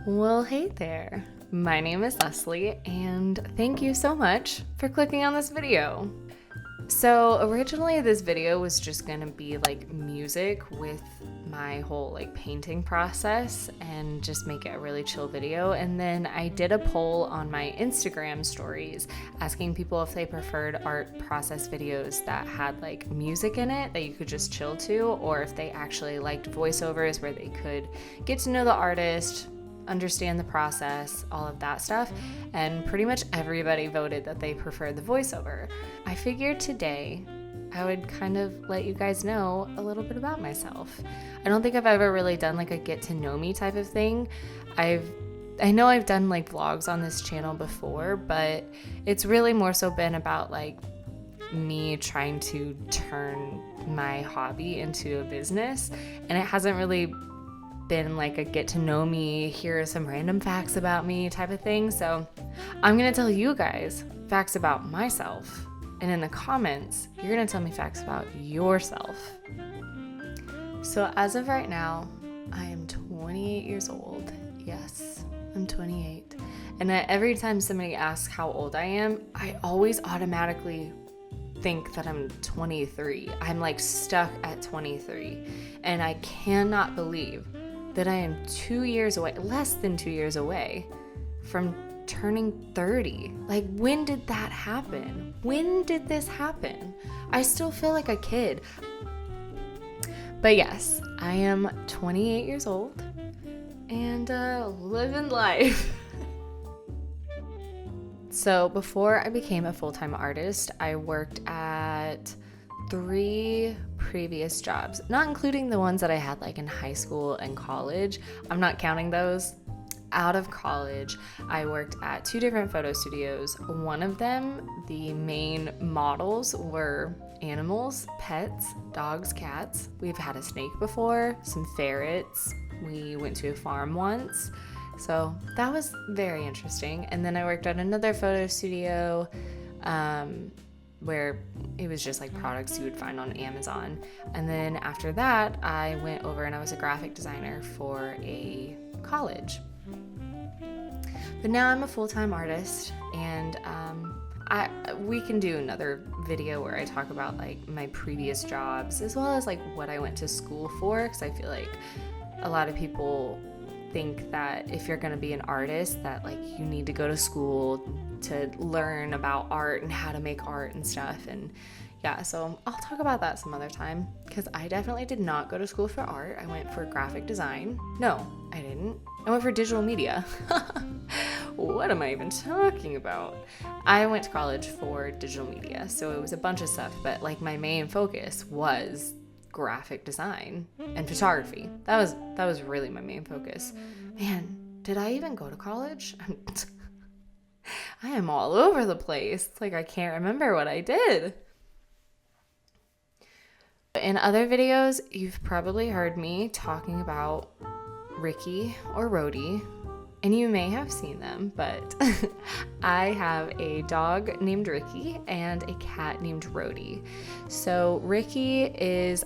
Well, hey there. My name is Leslie, and thank you so much for clicking on this video. So originally this video was just gonna be like music with my whole like painting process and just make it a really chill video. And then I did a poll on my Instagram stories asking people if they preferred art process videos that had like music in it that you could just chill to, or if they actually liked voiceovers where they could get to know the artist, understand the process, all of that stuff, and pretty much everybody voted that they preferred the voiceover. I figured today I would kind of let you guys know a little bit about myself. I don't think I've ever really done like a get to know me type of thing. I know I've done like vlogs on this channel before, but it's really more so been about like me trying to turn my hobby into a business, and it hasn't really been like a get to know me, here are some random facts about me type of thing. So I'm gonna tell you guys facts about myself, and in the comments you're gonna tell me facts about yourself. So as of right now, I am 28 years old. Yes, I'm 28. And every time somebody asks how old I am, I always automatically think that I'm 23. I'm like stuck at 23, and I cannot believe that I am 2 years away, less than 2 years away from turning 30. Like, when did that happen? When did this happen? I still feel like a kid. But yes, I am 28 years old and living life. So before I became a full-time artist, I worked at 3 previous jobs, not including the ones that I had like in high school and college. I'm not counting those. Out of college, I worked at 2 different photo studios. One of them, the main models were animals, pets, dogs, cats. We've had a snake before, some ferrets. We went to a farm once. So that was very interesting. And then I worked at another photo studio, where it was just like products you would find on Amazon. And then after that, I went over and I was a graphic designer for a college. But now I'm a full-time artist, and we can do another video where I talk about like my previous jobs as well as like what I went to school for, because I feel like a lot of people think that if you're going to be an artist that like you need to go to school to learn about art and how to make art and stuff. And yeah, so I'll talk about that some other time, because I definitely did not go to school for art. I went for graphic design. No, I didn't. I went for digital media. What am I even talking about? I went to college for digital media, so it was a bunch of stuff, but like my main focus was graphic design and photography. That was really my main focus. Man, did I even go to college? I am all over the place. It's like I can't remember what I did. In other videos, you've probably heard me talking about Ricky or Rhodey, and you may have seen them, but I have a dog named Ricky and a cat named Rhodey. So Ricky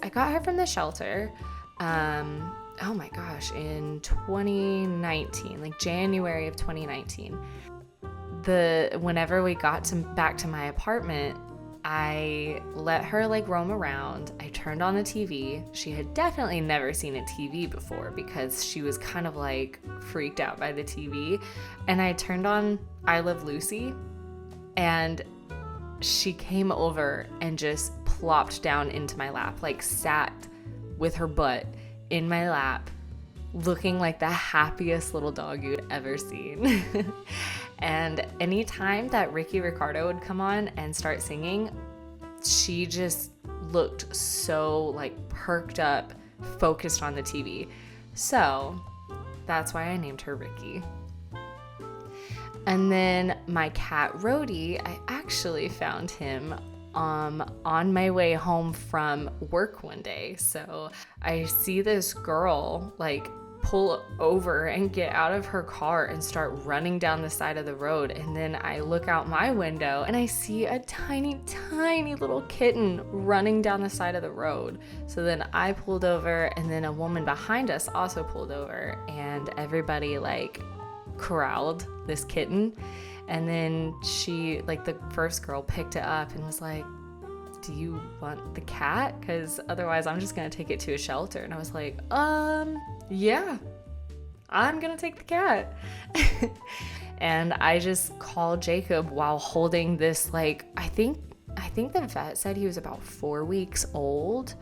I got her from the shelter, oh my gosh, in 2019, like January of 2019. Whenever we got back to my apartment, I let her like roam around. I turned on the TV. She had definitely never seen a TV before because she was kind of like freaked out by the TV. And I turned on I Love Lucy, and she came over and just plopped down into my lap, like sat with her butt in my lap, looking like the happiest little dog you'd ever seen. And anytime that Ricky Ricardo would come on and start singing, she just looked so like perked up, focused on the TV. So that's why I named her Ricky. And then my cat Rhodey, I actually found him on my way home from work one day. So I see this girl like pull over and get out of her car and start running down the side of the road. And then I look out my window and I see a tiny, tiny little kitten running down the side of the road. So then I pulled over, and then a woman behind us also pulled over, and everybody like corralled this kitten. And then she, like, the first girl picked it up and was like, do you want the cat? Because otherwise I'm just gonna take it to a shelter. And I was like, yeah, I'm gonna take the cat. And I just called Jacob while holding this, like, I think the vet said he was about 4 weeks old.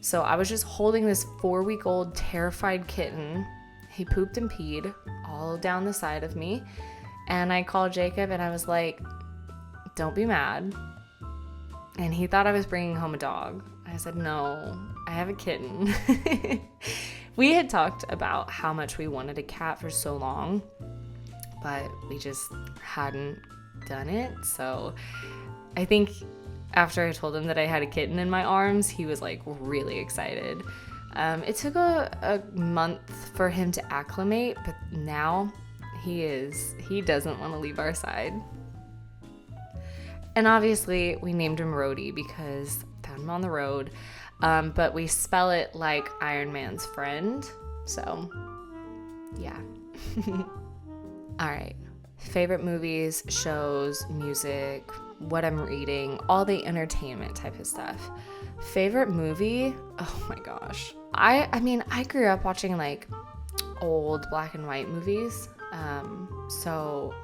So I was just holding this 4-week-old terrified kitten. He pooped and peed all down the side of me. And I called Jacob and I was like, don't be mad. And he thought I was bringing home a dog. I said, no, I have a kitten. We had talked about how much we wanted a cat for so long, but we just hadn't done it. So I think after I told him that I had a kitten in my arms, he was like really excited. It took a month for him to acclimate, but now he doesn't want to leave our side. And obviously we named him Rhodey because found him on the road. But we spell it like Iron Man's friend. So yeah. All right. Favorite movies, shows, music, what I'm reading, all the entertainment type of stuff. Favorite movie? Oh my gosh. I mean, I grew up watching like old black and white movies. So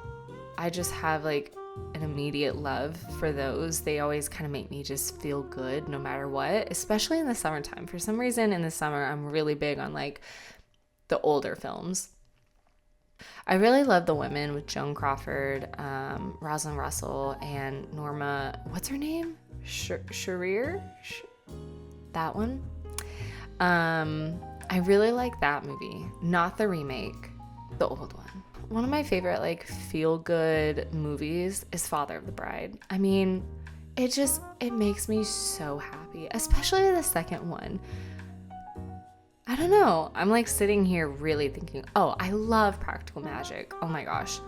I just have like an immediate love for those. They always kind of make me just feel good no matter what, especially in the summertime. For some reason in the summer, I'm really big on like the older films. I really love The Women with Joan Crawford, Rosalind Russell, and Norma, what's her name? Shearer? That one. I really like that movie, not the remake, the old one. One of my favorite like feel-good movies is Father of the Bride. I mean, it makes me so happy, especially the second one. I don't know. I'm like sitting here really thinking, oh, I love Practical Magic. Oh my gosh.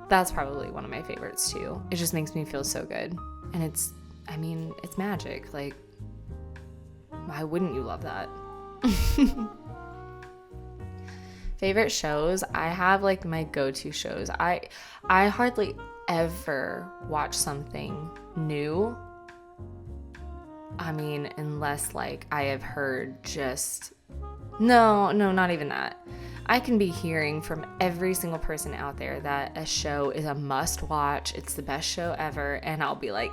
That's probably one of my favorites too. It just makes me feel so good. And it's magic. Like, why wouldn't you love that? Favorite shows, I have like my go-to shows. I hardly ever watch something new. I mean, unless like I have heard just, no, not even that. I can be hearing from every single person out there that a show is a must watch. It's the best show ever. And I'll be like,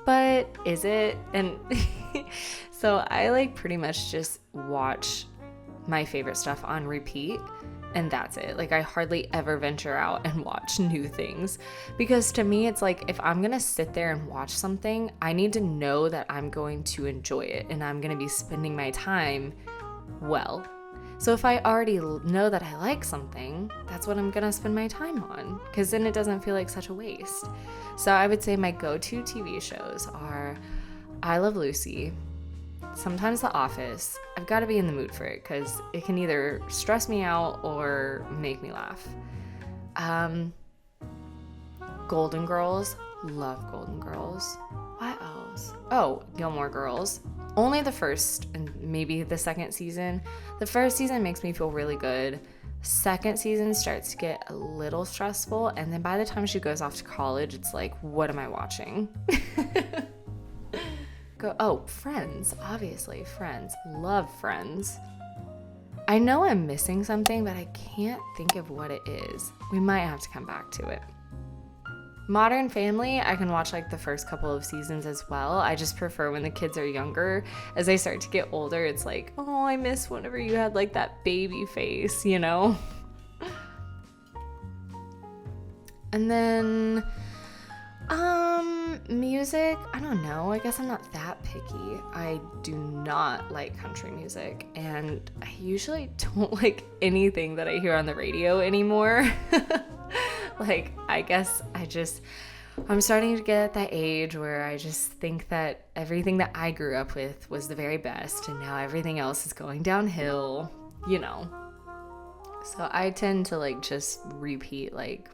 but is it? And so I like pretty much just watch my favorite stuff on repeat, and that's it. Like, I hardly ever venture out and watch new things, because to me it's like, if I'm gonna sit there and watch something, I need to know that I'm going to enjoy it and I'm gonna be spending my time well. So if I already know that I like something, that's what I'm gonna spend my time on, because then it doesn't feel like such a waste. So I would say my go-to TV shows are I Love Lucy, sometimes The Office. I've got to be in the mood for it because it can either stress me out or make me laugh. Golden Girls. Love Golden Girls. What else? Oh, Gilmore Girls. Only the first and maybe the second season. The first season makes me feel really good. Second season starts to get a little stressful, and then by the time she goes off to college, it's like, what am I watching? Oh, Friends, obviously, Friends. Love Friends. I know I'm missing something, but I can't think of what it is. We might have to come back to it. Modern Family, I can watch like the first couple of seasons as well. I just prefer when the kids are younger. As they start to get older, it's like, oh, I miss whenever you had like that baby face, you know? And then music, I don't know. I guess I'm not that picky. I do not like country music, and I usually don't like anything that I hear on the radio anymore. Like, I guess I'm starting to get at that age where I just think that everything that I grew up with was the very best, and now everything else is going downhill. you know. So I tend to like just repeat like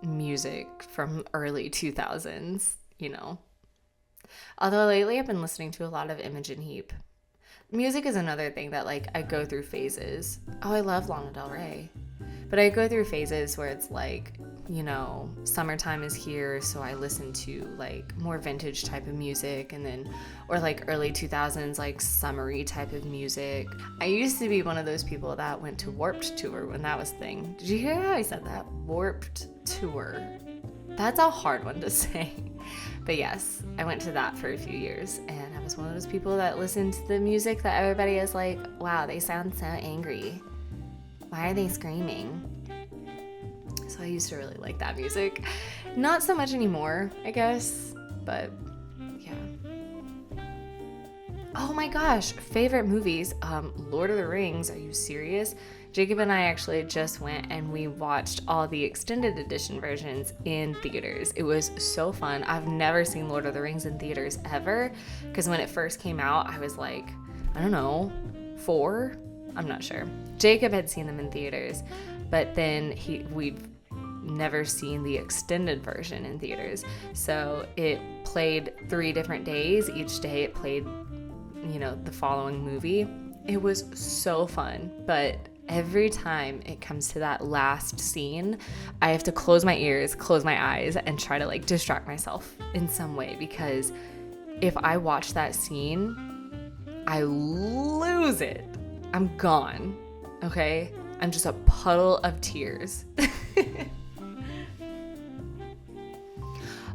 music from early 2000s, you know. Although lately I've been listening to a lot of Imogen Heap. Music is another thing that like I go through phases. Oh, I love Lana Del Rey. But I go through phases where it's like, you know, summertime is here, so I listen to like more vintage type of music, and then, or like early 2000s, like summery type of music. I used to be one of those people that went to Warped Tour when that was a thing. Did you hear how I said that? Warped Tour. That's a hard one to say. But yes, I went to that for a few years, and I was one of those people that listened to the music that everybody is like, wow, they sound so angry. Why are they screaming? So I used to really like that music. Not so much anymore, I guess, but yeah. Oh my gosh, favorite movies. Lord of the Rings, are you serious? Jacob and I actually just went and we watched all the extended edition versions in theaters. It was so fun. I've never seen Lord of the Rings in theaters ever, because when it first came out, I was like, I don't know, 4? I'm not sure. Jacob had seen them in theaters, but then we've never seen the extended version in theaters. So it played 3 different days. Each day it played, you know, the following movie. It was so fun, but every time it comes to that last scene, I have to close my ears, close my eyes, and try to like distract myself in some way, because if I watch that scene, I lose it. I'm gone, okay? I'm just a puddle of tears.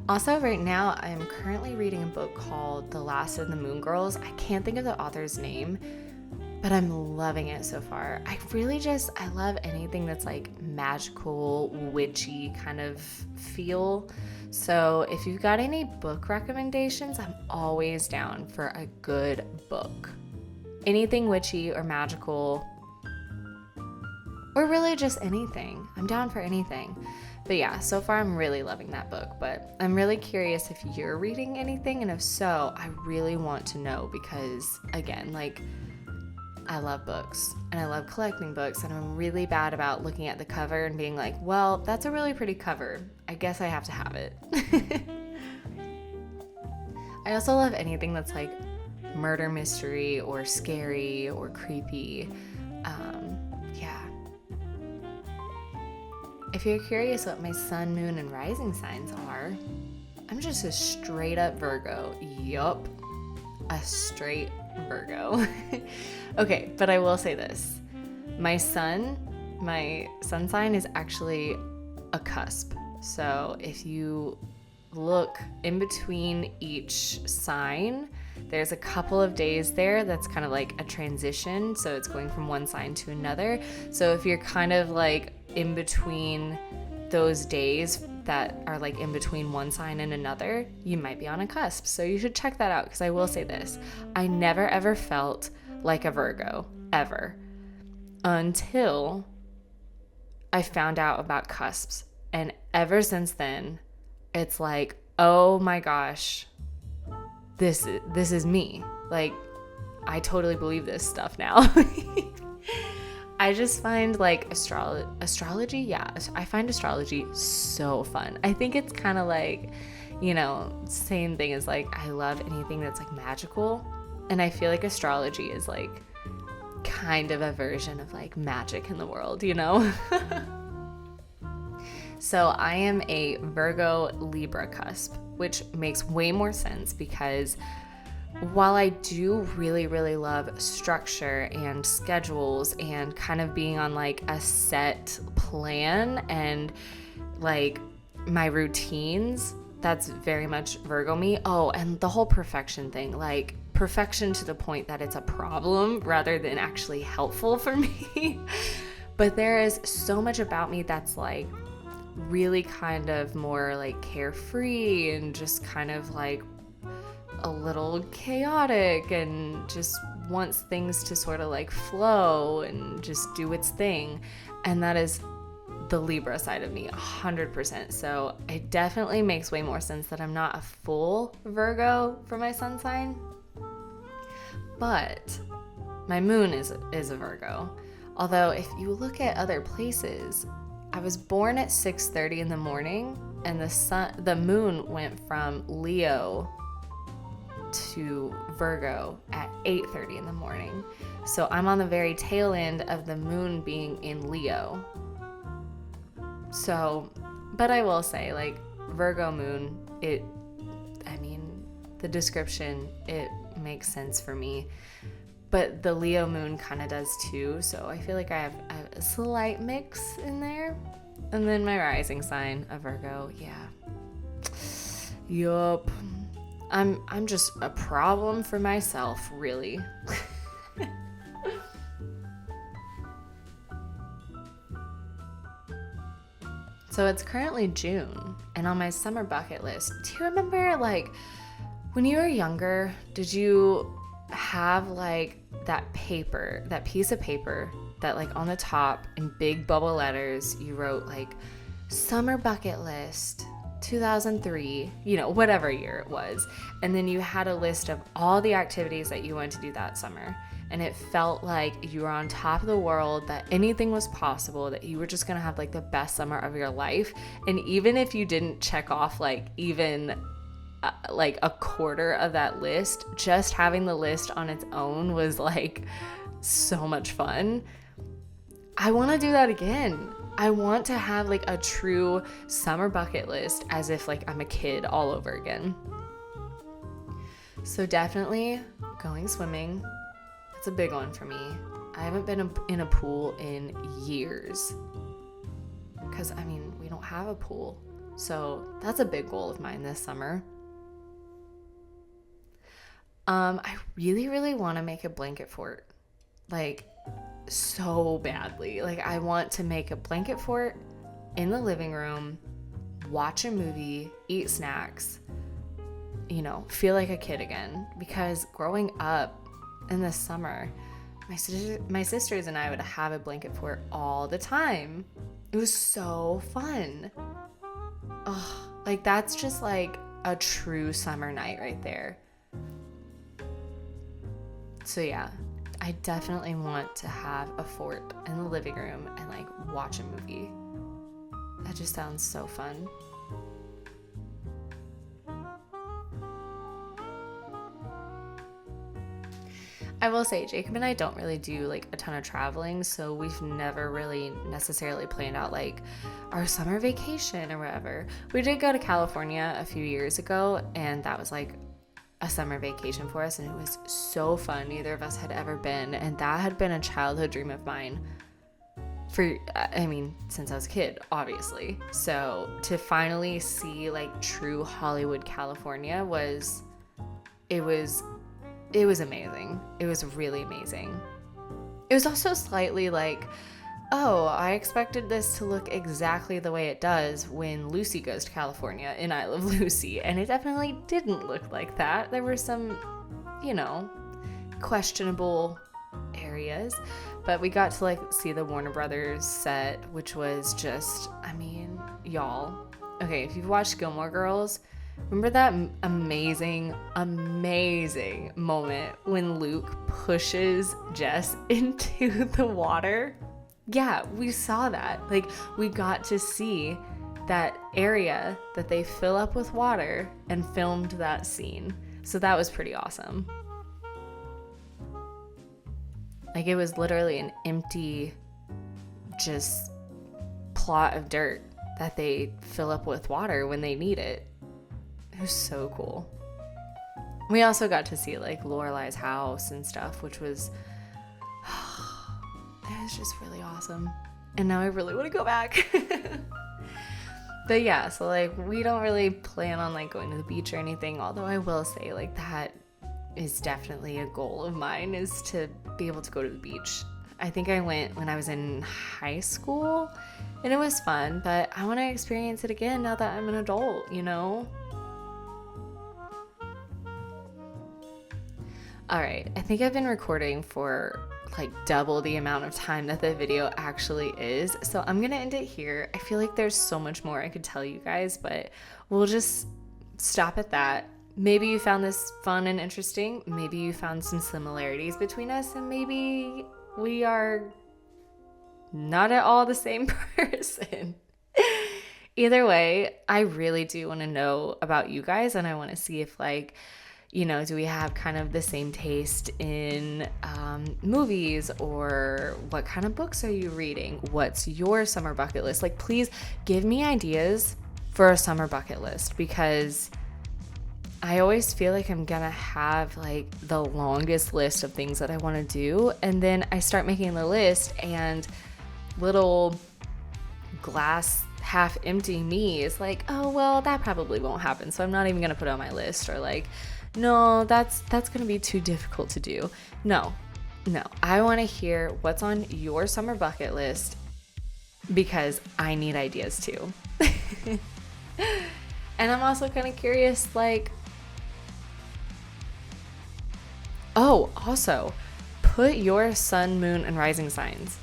Also, right now, I'm currently reading a book called The Last of the Moon Girls. I can't think of the author's name, but I'm loving it so far. I love anything that's like magical, witchy kind of feel. So if you've got any book recommendations, I'm always down for a good book. Anything witchy or magical, or really just anything. I'm down for anything. But yeah, so far I'm really loving that book, but I'm really curious if you're reading anything, and if so, I really want to know, because again, like, I love books and I love collecting books, and I'm really bad about looking at the cover and being like, well, that's a really pretty cover. I guess I have to have it. I also love anything that's like murder mystery or scary or creepy. Yeah. If you're curious what my sun, moon, and rising signs are, I'm just a straight up Virgo. Yup. A straight Virgo. Okay, but I will say this. My sun sign is actually a cusp. So if you look in between each sign, there's a couple of days there that's kind of like a transition. So it's going from one sign to another. So if you're kind of like in between those days that are like in between one sign and another, you might be on a cusp. So you should check that out, because I will say this. I never ever felt like a Virgo, ever, until I found out about cusps. And ever since then, it's like, oh my gosh, this is me. Like, I totally believe this stuff now. I just find like astrology, yeah, I find astrology so fun. I think it's kind of like, you know, same thing as like, I love anything that's like magical, and I feel like astrology is like kind of a version of like magic in the world, you know? So I am a Virgo Libra cusp, which makes way more sense, because while I do really, really love structure and schedules and kind of being on like a set plan and like my routines, that's very much Virgo me. Oh, and the whole perfection thing, like perfection to the point that it's a problem rather than actually helpful for me. But there is so much about me that's like really kind of more like carefree and just kind of like a little chaotic, and just wants things to sort of like flow and just do its thing. And that is the Libra side of me, 100%. So it definitely makes way more sense that I'm not a full Virgo for my sun sign. But my moon is a Virgo. Although if you look at other places, I was born at 6:30 in the morning, and the moon went from Leo to Virgo at 8:30 in the morning. So I'm on the very tail end of the moon being in Leo. So, but I will say, like, Virgo moon, the description, it makes sense for me. But the Leo moon kind of does too. So I feel like I have a slight mix in there. And then my rising sign, a Virgo, yeah. Yup. I'm just a problem for myself, really. So it's currently June, and on my summer bucket list, do you remember, like, when you were younger, did you have, like, that piece of paper that, like, on the top in big bubble letters, you wrote, like, summer bucket list 2003, whatever year it was. And then you had a list of all the activities that you wanted to do that summer. And it felt like you were on top of the world, that anything was possible, that you were just going to have, like, the best summer of your life. And even if you didn't check off, like, even like a quarter of that list, just having the list on its own was, like, so much fun. I want to do that again. I want to have, like, a true summer bucket list, as if, like, I'm a kid all over again. So definitely going swimming. It's a big one for me. I haven't been in a pool in years because, we don't have a pool. So that's a big goal of mine this summer. I really, really want to make a blanket fort, like, so badly. Like, I want to make a blanket fort in the living room, watch a movie, eat snacks, feel like a kid again. Because growing up in the summer, my sisters and I would have a blanket fort all the time. It was so fun. Oh, like, that's just, like, a true summer night right there. So yeah, I definitely want to have a fort in the living room and, like, watch a movie. That just sounds so fun. I will say, Jacob and I don't really do, like, a ton of traveling, so we've never really necessarily planned out, like, our summer vacation or whatever. We did go to California a few years ago, and that was, like, a summer vacation for us, and it was so fun. Neither of us had ever been, and that had been a childhood dream of mine since I was a kid, obviously. So to finally see, like, true Hollywood California was amazing. It was really amazing. It was also slightly like, oh, I expected this to look exactly the way it does when Lucy goes to California in I Love Lucy, and it definitely didn't look like that. There were some, questionable areas, but we got to, like, see the Warner Brothers set, which was just, y'all. Okay, if you've watched Gilmore Girls, remember that amazing moment when Luke pushes Jess into the water? Yeah, we saw that. Like, we got to see that area that they fill up with water and filmed that scene. So that was pretty awesome. Like, it was literally an empty, just plot of dirt that they fill up with water when they need it. It was so cool. We also got to see, like, Lorelai's house and stuff, which was, it was just really awesome. And now I really want to go back. But yeah, so, like, we don't really plan on, like, going to the beach or anything, although I will say, like, that is definitely a goal of mine, is to be able to go to the beach. I think I went when I was in high school, and it was fun, but I want to experience it again now that I'm an adult, All right, I think I've been recording for, like, double the amount of time that the video actually is, so I'm gonna end it here. I feel like there's so much more I could tell you guys, but we'll just stop at that. Maybe you found this fun and interesting. Maybe you found some similarities between us, and maybe we are not at all the same person. Either way, I really do want to know about you guys, and I want to see if, like, you know, do we have kind of the same taste in movies, or what kind of books are you reading? What's your summer bucket list? Like, please give me ideas for a summer bucket list, because I always feel like I'm gonna have like the longest list of things that I want to do, and then I start making the list and little glass half empty me is like, oh well, that probably won't happen, so I'm not even gonna put it on my list, or like, no, that's gonna be too difficult to do. No, I want to hear what's on your summer bucket list, because I need ideas too. And I'm also kind of curious, like, oh, also put your sun, moon, and rising signs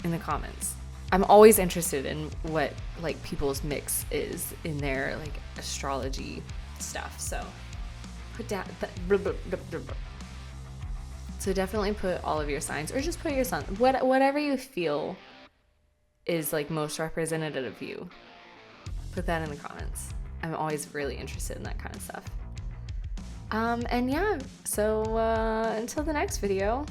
in the comments. I'm always interested in what like people's mix is in their like astrology stuff. So put down so definitely put all of your signs, or just put your sun, whatever you feel is like most representative of you. Put that in the comments. I'm always really interested in that kind of stuff. And yeah, so until the next video,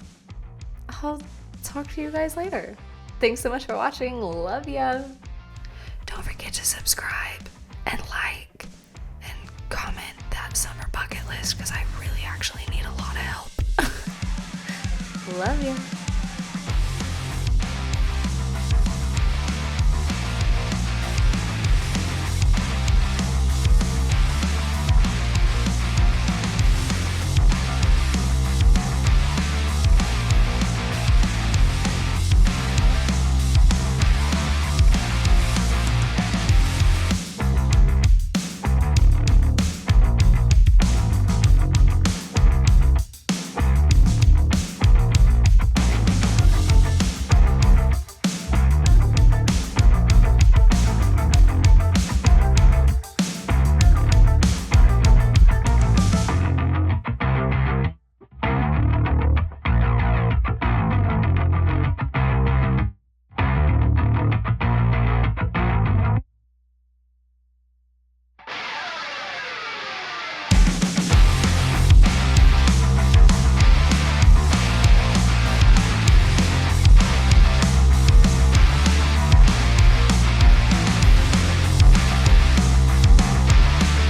I'll talk to you guys later. Thanks so much for watching. Love ya. Don't forget to subscribe and like and comment that summer bucket list, because I really actually need a lot of help. Love you.